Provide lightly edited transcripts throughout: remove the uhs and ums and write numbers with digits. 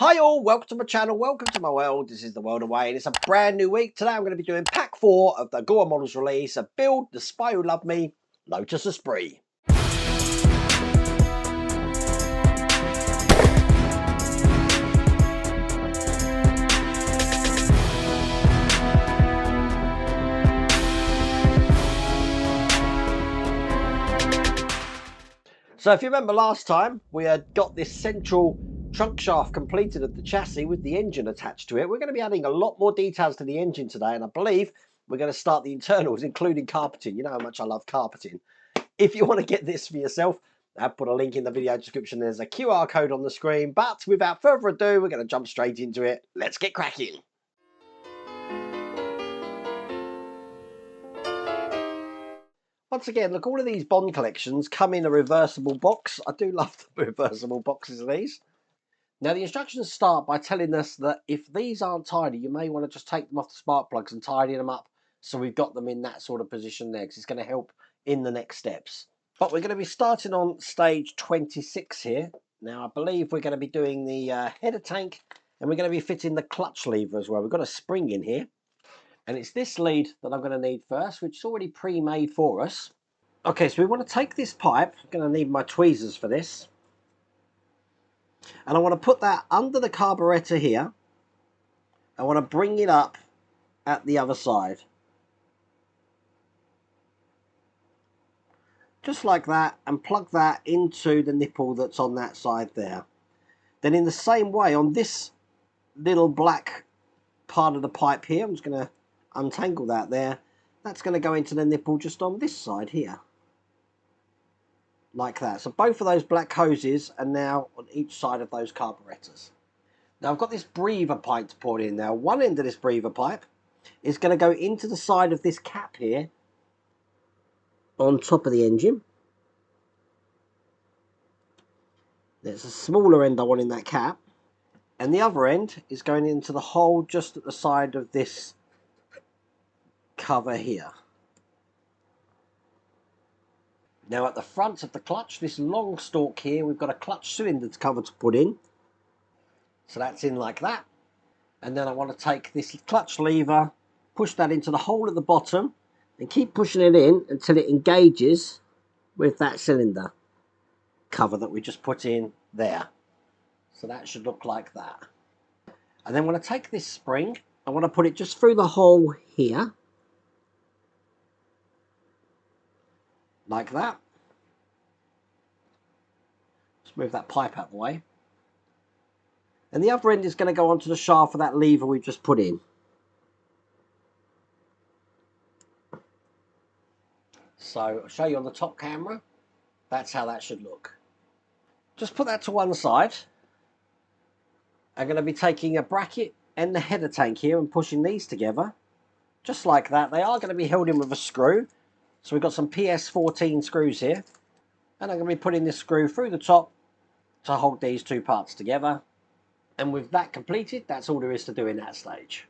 Hi all, welcome to my channel, welcome to my world. This is the world away and it's a brand new week. Today I'm going to be doing pack 4 of the Gore models release of Build the Spy Who Loved Me, Lotus Esprit. So if you remember last time, we had got this central trunk shaft completed of the chassis with the engine attached to it. We're going to be adding a lot more details to the engine today, and I believe we're going to start the internals, including carpeting. You know how much I love carpeting. If you want to get this for yourself, I've put a link in the video description. There's a QR code on the screen, but without further ado, we're going to jump straight into it. Let's get cracking. Once again, look, all of these Bond collections come in a reversible box. I do love the reversible boxes of these. Now, the instructions start by telling us that if these aren't tidy, you may want to just take them off the spark plugs and tidy them up so we've got them in that sort of position there, because it's going to help in the next steps. But we're going to be starting on stage 26 here. Now, I believe we're going to be doing the header tank, and we're going to be fitting the clutch lever as well. We've got a spring in here. And it's this lead that I'm going to need first, which is already pre-made for us. Okay, so we want to take this pipe. I'm going to need my tweezers for this. And I want to put that under the carburetor here. I want to bring it up at the other side. Just like that, and plug that into the nipple that's on that side there. Then in the same way, on this little black part of the pipe here, I'm just going to untangle that there. That's going to go into the nipple just on this side here. Like that. So both of those black hoses are now on each side of those carburetors. Now I've got this breather pipe to put in now. One end of this breather pipe is going to go into the side of this cap here on top of the engine. There's a smaller end I want in that cap. And the other end is going into the hole just at the side of this cover here. Now at the front of the clutch, this long stalk here, we've got a clutch cylinder cover to put in. So that's in like that. And then I want to take this clutch lever, push that into the hole at the bottom, and keep pushing it in until it engages with that cylinder cover that we just put in there. So that should look like that. And then when I take this spring, I want to put it just through the hole here. Like that. Just move that pipe out of the way. And the other end is going to go onto the shaft for that lever we just put in. So I'll show you on the top camera. That's how that should look. Just put that to one side. I'm going to be taking a bracket and the header tank here and pushing these together. Just like that. They are going to be held in with a screw. So we've got some PS14 screws here. And I'm going to be putting this screw through the top to hold these two parts together. And with that completed, that's all there is to do in that stage.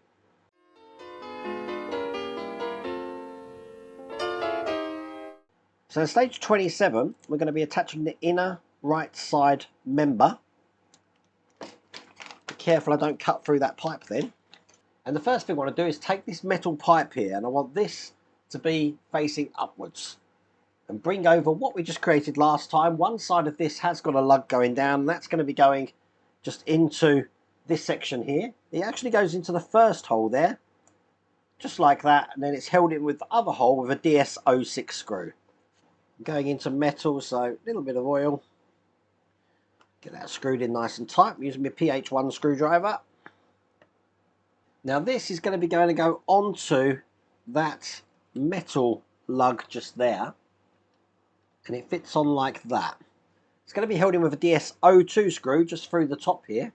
So in stage 27, we're going to be attaching the inner right side member. Be careful I don't cut through that pipe then. And the first thing I want to do is take this metal pipe here, and I want this to be facing upwards. And bring over what we just created last time. One side of this has got a lug going down, and that's going to be going just into this section here. It actually goes into the first hole there, just like that, and then it's held in with the other hole with a DS06 screw. Going into metal, so a little bit of oil. Get that screwed in nice and tight. I'm using my PH1 screwdriver. Now this is going to be going to go onto that metal lug just there. And it fits on like that. It's going to be held in with a DS02 screw just through the top here.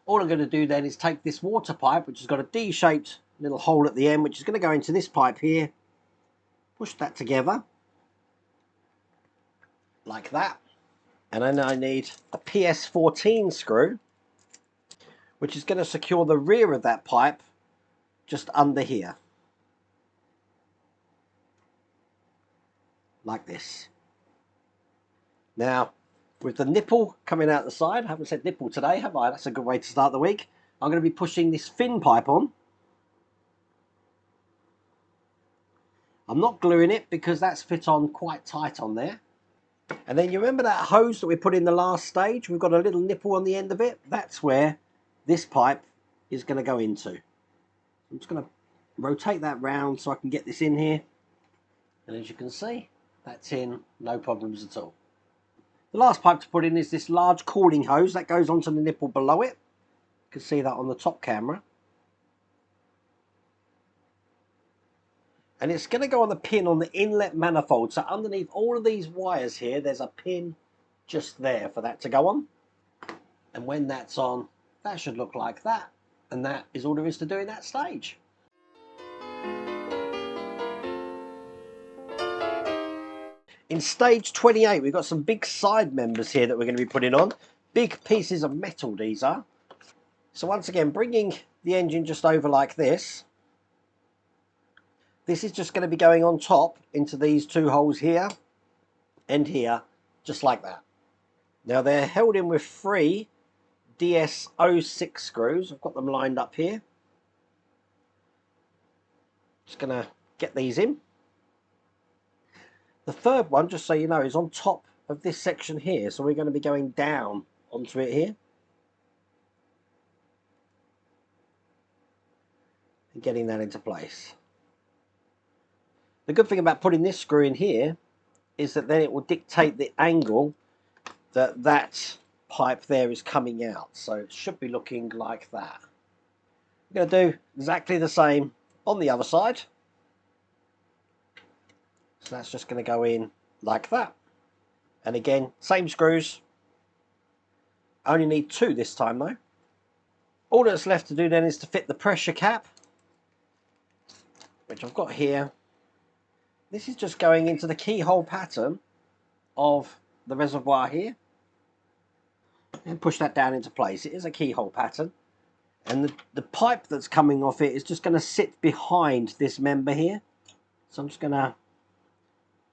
All I'm going to do then is take this water pipe, which has got a D-shaped little hole at the end, which is going to go into this pipe here. Push that together. Like that. And then I need a PS14 screw, which is going to secure the rear of that pipe just under here. Like this. Now, with the nipple coming out the side, I haven't said nipple today, have I? That's a good way to start the week. I'm going to be pushing this fin pipe on. I'm not gluing it because that's fit on quite tight on there. And then you remember that hose that we put in the last stage? We've got a little nipple on the end of it. That's where this pipe is going to go into. I'm just going to rotate that round so I can get this in here. And as you can see, that's in, no problems at all. The last pipe to put in is this large cooling hose that goes onto the nipple below it. You can see that on the top camera. And it's going to go on the pin on the inlet manifold. So underneath all of these wires here, there's a pin just there for that to go on. And when that's on, that should look like that. And that is all there is to do in that stage. In stage 28, we've got some big side members here that we're going to be putting on. Big pieces of metal these are. So once again, bringing the engine just over like this. This is just going to be going on top into these two holes here and here, just like that. Now they're held in with 3 DS06 screws. I've got them lined up here. Just going to get these in. The third one, just so you know, is on top of this section here. So we're going to be going down onto it here. And getting that into place. The good thing about putting this screw in here is that then it will dictate the angle that that pipe there is coming out. So it should be looking like that. We're going to do exactly the same on the other side. So that's just going to go in like that. And again, same screws. Only need 2 this time though. All that's left to do then is to fit the pressure cap, which I've got here. This is just going into the keyhole pattern of the reservoir here. And push that down into place. It is a keyhole pattern. And the pipe that's coming off it is just going to sit behind this member here. So I'm just going to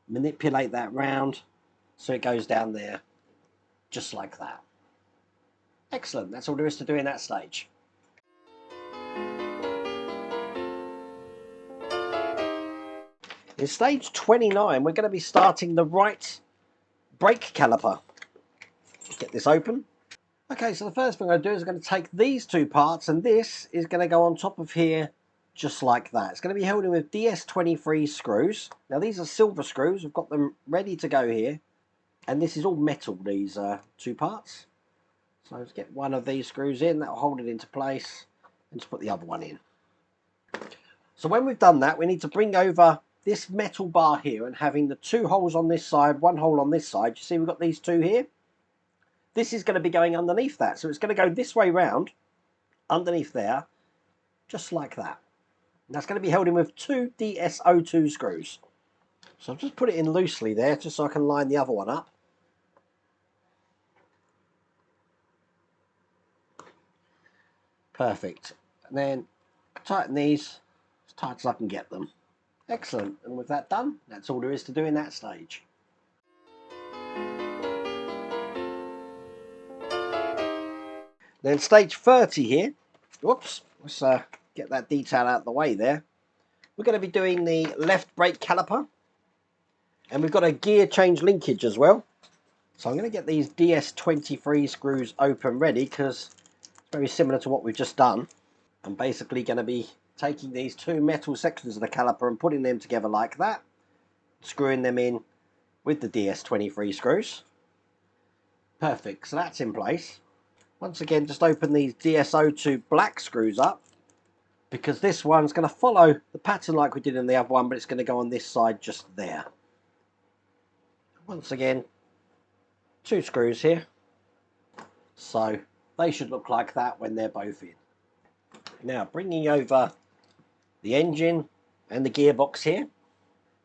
manipulate that round so it goes down there just like that. Excellent. That's all there is to do in that stage. In stage 29, we're going to be starting the right brake caliper. Get this open. Okay, so the first thing I'm going to do is I'm going to take these 2 parts, and this is going to go on top of here just like that. It's going to be held in with DS23 screws. Now these are silver screws. I've got them ready to go here. And this is all metal, these 2 parts. So let's get one of these screws in. That'll hold it into place. And just put the other one in. So when we've done that, we need to bring over this metal bar here and having the 2 holes on this side, 1 hole on this side. You see we've got these 2 here. This is going to be going underneath that. So it's going to go this way round, underneath there, just like that. And that's going to be held in with 2 DS02 screws. So I'll just put it in loosely there, just so I can line the other one up. Perfect. And then tighten these as tight as I can get them. Excellent. And with that done, that's all there is to do in that stage. Then stage 30 here. Whoops. Let's get that detail out of the way there. We're going to be doing the left brake caliper. And we've got a gear change linkage as well. So I'm going to get these DS23 screws open ready because it's very similar to what we've just done. I'm basically going to be taking these 2 metal sections of the caliper and putting them together like that. Screwing them in with the DS23 screws. Perfect, so that's in place. Once again, just open these DS02 black screws up because this one's going to follow the pattern like we did in the other one, but it's going to go on this side just there. Once again, 2 screws here. So they should look like that when they're both in. Now bringing over the engine and the gearbox here.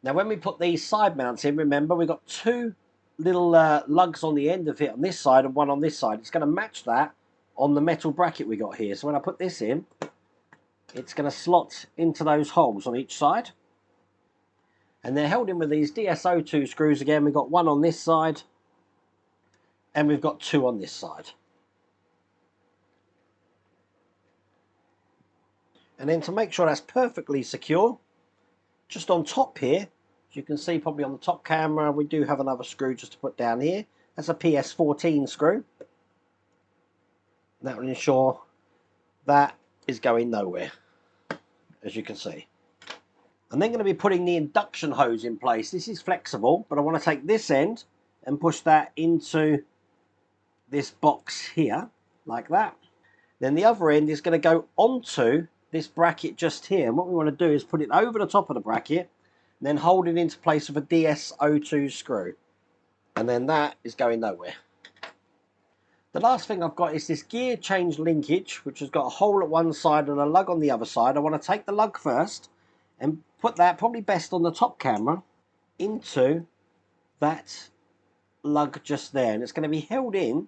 Now when we put these side mounts in, remember we've got 2 little lugs on the end of it on this side and 1 on this side. It's going to match that on the metal bracket we got here. So when I put this in, it's going to slot into those holes on each side. And they're held in with these DS02 screws again. We've got 1 on this side and we've got 2 on this side. And then to make sure that's perfectly secure, just on top here, as you can see probably on the top camera, we do have another screw just to put down here. That's a PS14 screw. That will ensure that is going nowhere, as you can see. I'm then going to be putting the induction hose in place. This is flexible, but I want to take this end and push that into this box here, like that. Then the other end is going to go onto this bracket just here. And what we want to do is put it over the top of the bracket, and then hold it into place with a DS02 screw. And then that is going nowhere. The last thing I've got is this gear change linkage, which has got a hole at one side and a lug on the other side. I want to take the lug first and put that, probably best on the top camera, into that lug just there. And it's going to be held in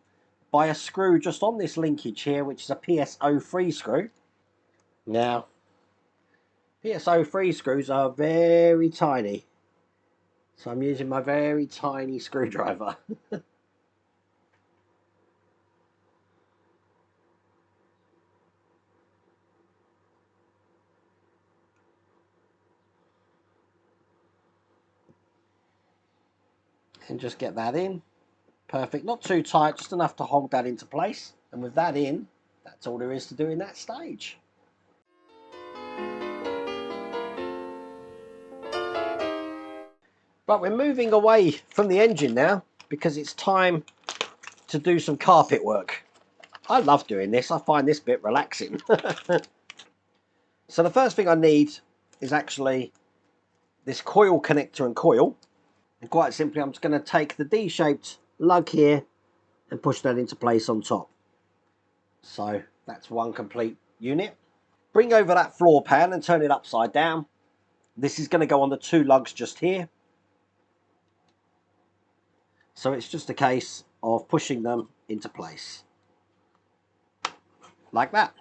by a screw just on this linkage here, which is a PS03 screw. Now, PS03 screws are very tiny, so I'm using my very tiny screwdriver. And just get that in. Perfect, not too tight, just enough to hold that into place. And with that in, that's all there is to do in that stage. But we're moving away from the engine now, because it's time to do some carpet work. I love doing this, I find this bit relaxing. So the first thing I need is actually this coil connector and coil. And quite simply, I'm just going to take the D-shaped lug here and push that into place on top. So that's one complete unit. Bring over that floor pan and turn it upside down. This is going to go on the 2 lugs just here. So it's just a case of pushing them into place. Like that.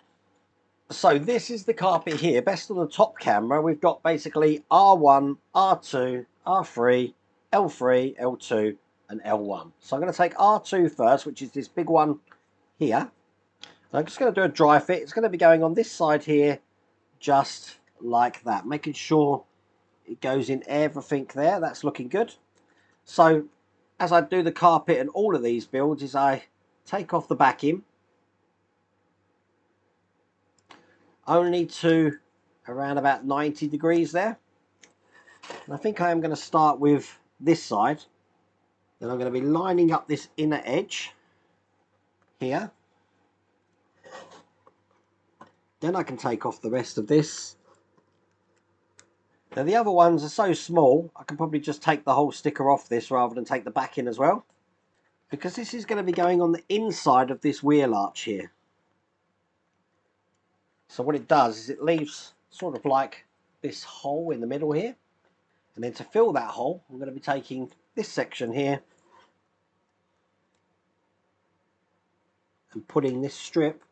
So this is the carpet here. Best on the top camera, we've got basically R1, R2, R3, L3, L2 and L1. So I'm going to take R2 first, which is this big one here. So I'm just going to do a dry fit. It's going to be going on this side here, just like that. Making sure it goes in everything there. That's looking good. So as I do the carpet and all of these builds, is I take off the backing only to around about 90 degrees there. And I think I am going to start with this side. Then I'm going to be lining up this inner edge here. Then I can take off the rest of this. Now the other ones are so small, I can probably just take the whole sticker off this rather than take the back in as well. Because this is going to be going on the inside of this wheel arch here. So what it does is it leaves sort of like this hole in the middle here. And then to fill that hole, I'm going to be taking this section here and putting this strip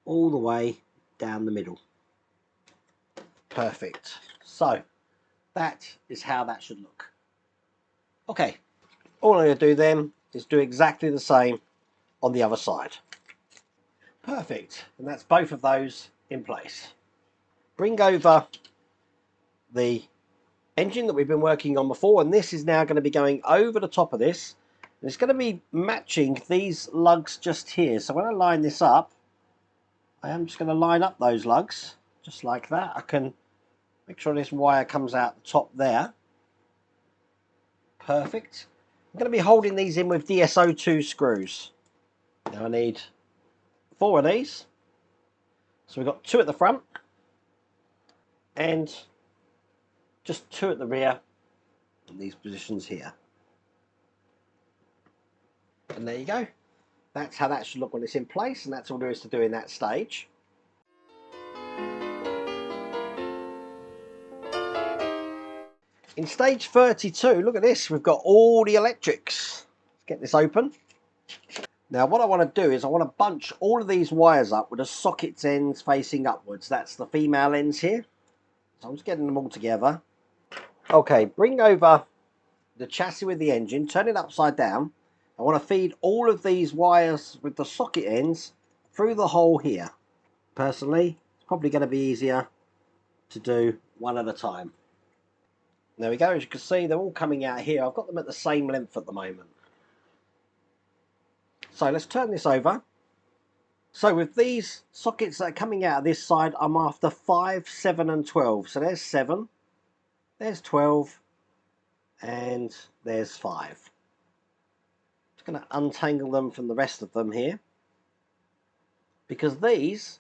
all the way down the middle. Perfect. So that is how that should look. Okay, all I'm going to do then is do exactly the same on the other side. Perfect, and that's both of those in place. Bring over the engine that we've been working on before, and this is now going to be going over the top of this, and it's going to be matching these lugs just here. So when I line this up, I am just going to line up those lugs just like that. I can make sure this wire comes out the top there. Perfect. I'm going to be holding these in with DS02 screws. Now I need 4 of these. So we've got 2 at the front and just 2 at the rear in these positions here. And there you go. That's how that should look when it's in place, and that's all there is to do in that stage. In stage 32, look at this, we've got all the electrics. Let's get this open. Now what I want to do is I want to bunch all of these wires up with the sockets ends facing upwards. That's the female ends here. So I'm just getting them all together. Okay, bring over the chassis with the engine, turn it upside down, I want to feed all of these wires with the socket ends through the hole here. Personally, it's probably going to be easier to do one at a time. There we go. As you can see, they're all coming out here. I've got them at the same length at the moment. So let's turn this over. So with these sockets that are coming out of this side, I'm after 5, 7 and 12. So there's 7, there's 12 and there's 5. Just going to untangle them from the rest of them here, because these,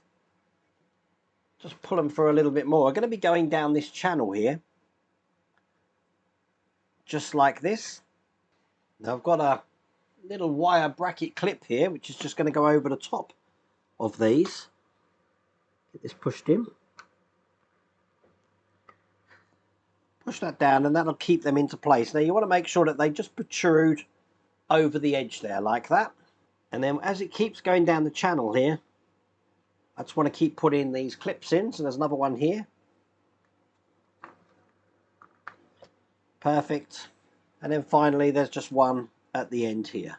just pull them through a little bit more, are going to be going down this channel here, just like this. Now I've got a little wire bracket clip here, which is just going to go over the top of these. Get this pushed in. Push that down and that'll keep them into place. Now you want to make sure that they just protrude over the edge there like that. And then as it keeps going down the channel here, I just want to keep putting these clips in. So there's another one here. Perfect. And then finally there's just one at the end here.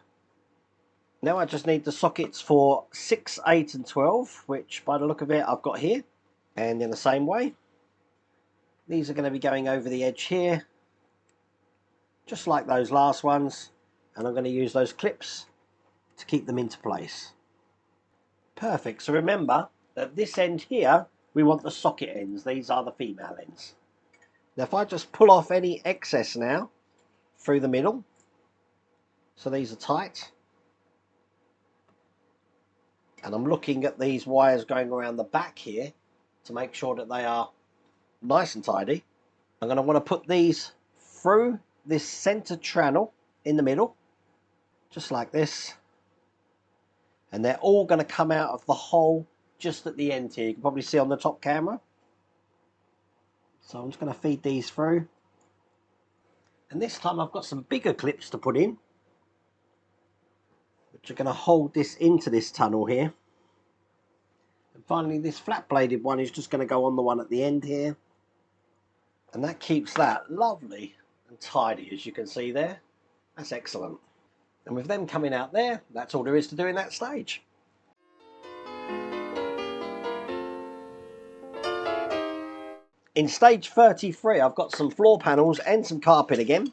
Now I just need the sockets for 6, 8 and 12, which by the look of it I've got here. And in the same way, these are going to be going over the edge here, just like those last ones. And I'm going to use those clips to keep them into place. Perfect. So remember that this end here, we want the socket ends. These are the female ends. Now if I just pull off any excess now through the middle, so these are tight, and I'm looking at these wires going around the back here to make sure that they are nice and tidy. I'm going to want to put these through this center channel in the middle, just like this, and they're all going to come out of the hole just at the end here. You can probably see on the top camera. So I'm just going to feed these through, and this time I've got some bigger clips to put in, which are going to hold this into this tunnel here. And finally this flat bladed one is just going to go on the one at the end here, and that keeps that lovely and tidy, as you can see there. That's excellent. And with them coming out there, that's all there is to do in that stage. In stage 33 I've got some floor panels and some carpet again.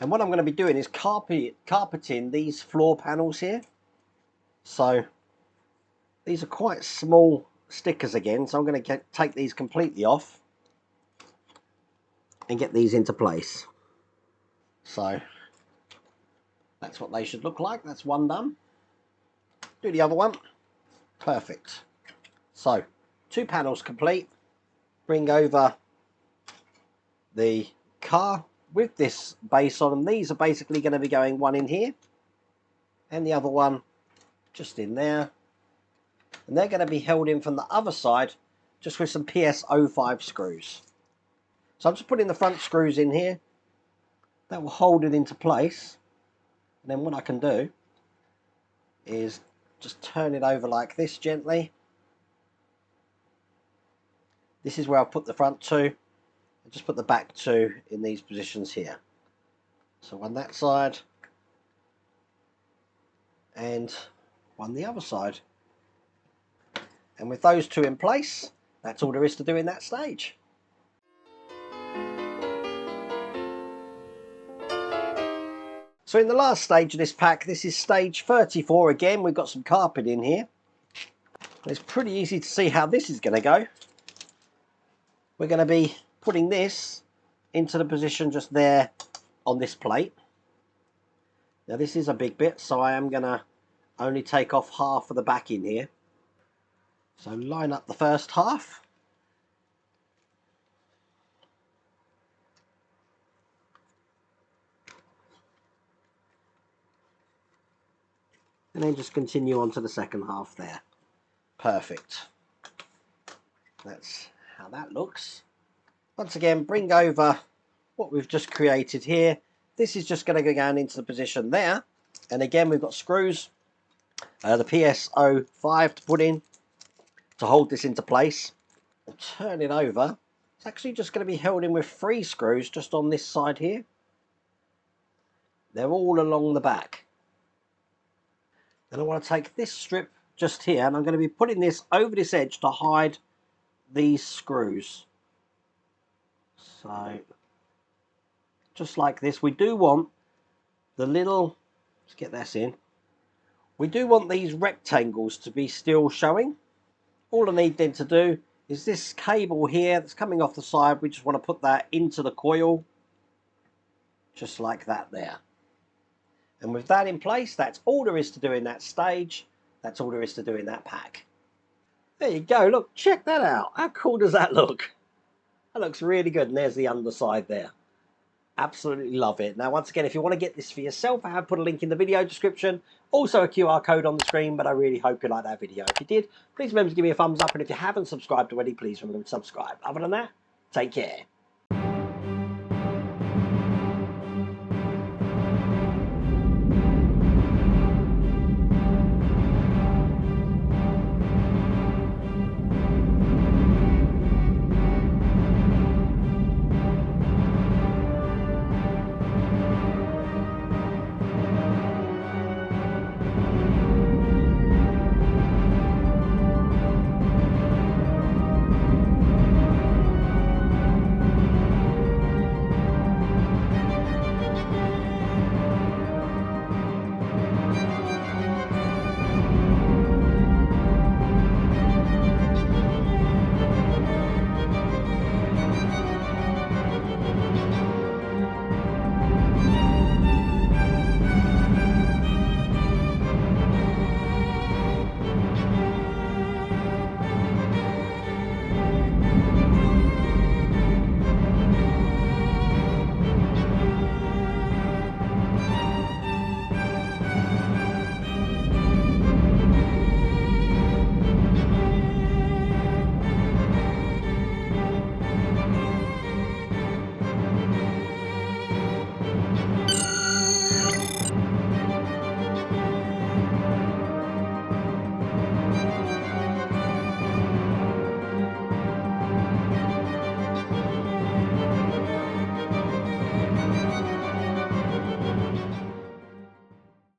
And what I'm going to be doing is carpeting these floor panels here. So these are quite small stickers again, so I'm going to take these completely off and get these into place. So that's what they should look like. That's one done. Do the other one. Perfect. So 2 panels complete. Bring over the car with this base on them. These are basically going to be going one in here and the other one just in there, and they're going to be held in from the other side just with some PS05 screws. So I'm just putting the front screws in here. That will hold it into place, and then what I can do is just turn it over like this gently. This is where I'll put the front 2, and just put the back 2 in these positions here. So one that side and one the other side. And with those 2 in place, that's all there is to do in that stage. So in the last stage of this pack, this is stage 34 again. We've got some carpet in here. It's pretty easy to see how this is going to go. We're going to be putting this into the position just there on this plate. Now this is a big bit, so I am going to only take off half of the back in here. So line up the first half. And then just continue on to the second half there. Perfect. That's how that looks. Once again, bring over what we've just created here. This is just going to go down into the position there. And again, we've got screws, the PS05 to put in to hold this into place. I'll turn it over. It's actually just going to be held in with 3 screws just on this side here. They're all along the back. And I want to take this strip just here, and I'm going to be putting this over this edge to hide these screws. So just like this. We do want the little, let's get this in, we do want these rectangles to be still showing. All I need then to do is this cable here that's coming off the side, we just want to put that into the coil, just like that there. And with that in place, that's all there is to do in that stage. That's all there is to do in that pack. There you go, look, check that out. How cool does that look? That looks really good, and there's the underside there. Absolutely love it. Now, once again, if you want to get this for yourself, I have put a link in the video description. Also a QR code on the screen, but I really hope you like that video. If you did, please remember to give me a thumbs up, and if you haven't subscribed already, please remember to subscribe. Other than that, take care.